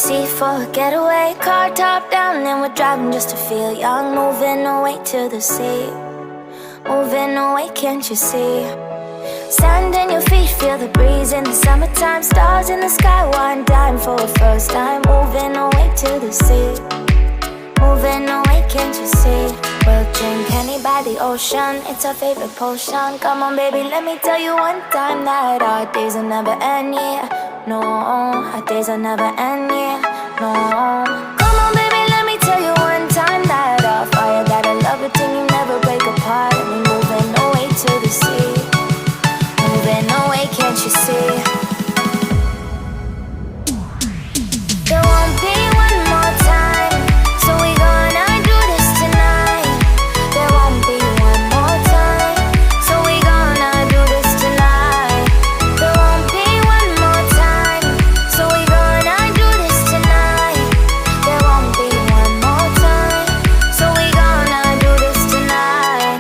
sea for a getaway. Car top down and we're driving just to feel young. Moving away to the sea, moving away, can't you see? Sand in your feet, feel the breeze in the summertime. Stars in the sky, one dime for a first time. Moving away to the sea, moving away, can't you see? We'll drink honey by the ocean, it's our favorite potion. Come on baby, let me tell you one time that our days will never end, yeah. No, our days will never end, yeah. No. Come on baby, let me tell you one time that our fire got a love it till you never break apart. And we're moving away to the sea, moving away, can't you see? There won't be one more time, so we gonna do this tonight. There won't be one more time, so we gonna do this tonight. There won't be one more time, so we gonna do this tonight. There won't be one more time, so we gonna do this tonight.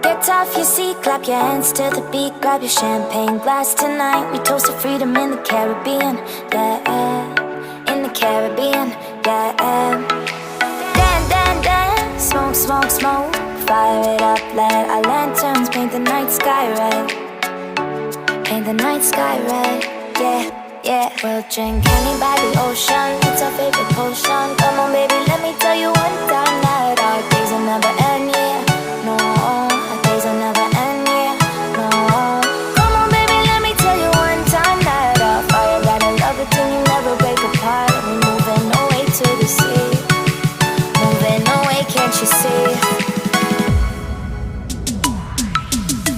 Get off your seat, clap your hands to the beat. Grab your champagne glass tonight. We toast to freedom in the Caribbean, yeah. In the Caribbean, yeah. Dan, dan, dan, smoke, smoke, smoke. Fire it up, let our lanterns paint the night sky red. Paint the night sky red, yeah, yeah. We'll drink honey by the ocean, it's our favorite potion. Come on baby, let me tell you one time that our days will never end, yeah. No, our days will never end, yeah. No. Come on baby, let me tell you one time that our fire got a love it till you never break apart. And we're moving away to the sea, moving away, can't you see?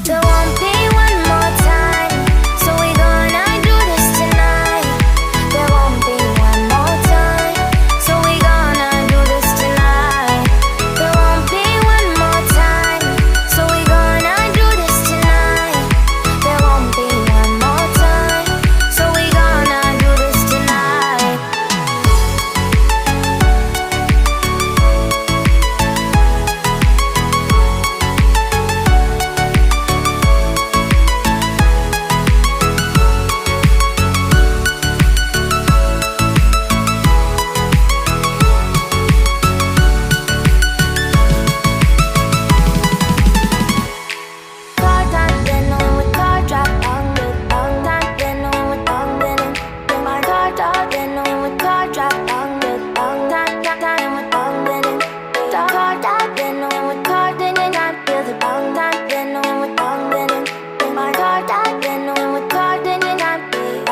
There won't be one more time, so we gonna do this tonight. There won't be one more time, so we gonna do this tonight. There won't be one more time, so we gonna do this tonight. There won't be one more time, so we gonna do this tonight. Car top, then with car drop, with top, then with then my car top, then with car drop, with top, then with car top, then with car, then I feel the top, then with then my car top, then with car, then I feel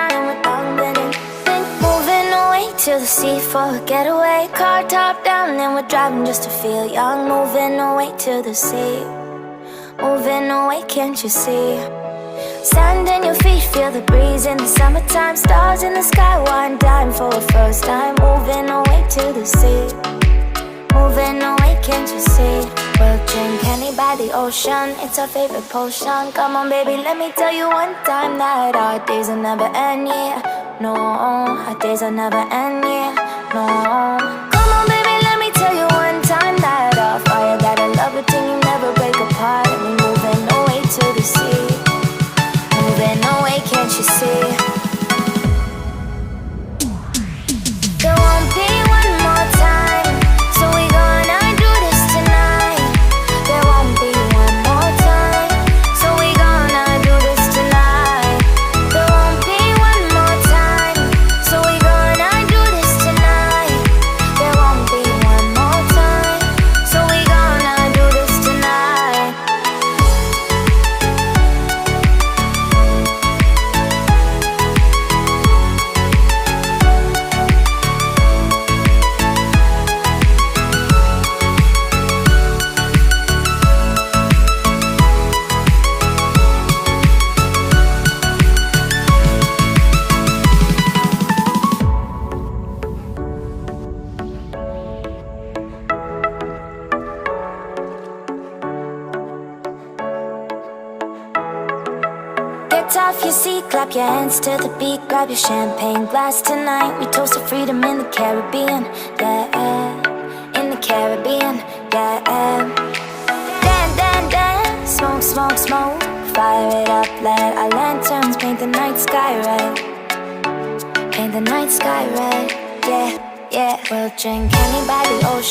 then with then moving away to the sea for a getaway. Car top down and we're driving just to feel young. Moving away to the sea, moving away, can't you see? Sand in your feet, feel the breeze in the summertime. Stars in the sky, one dime for a first time. Moving away to the sea, moving away, can't you see? We'll drink honey by the ocean, it's our favorite potion. Come on baby, let me tell you one time that our days will never end, yeah. No, our days will never end, yeah. No. Come on baby, let me tell you one time that our fire got a love it till you never break apart. And we're moving away to the sea, moving away, can't you see? There won't be one more time, so we gonna do this tonight. There won't be one more time, so we gonna do this tonight. There won't be one more time, so we gonna do this tonight. can see, clap your hands to the beat. Grab your champagne glass tonight. We toast to freedom in the Caribbean, yeah. In the Caribbean, yeah. Dance, dance, dance, smoke, smoke, smoke. Fire it up, let our lanterns paint the night sky red. Paint the night sky red, yeah, yeah. We'll drink honey by the ocean.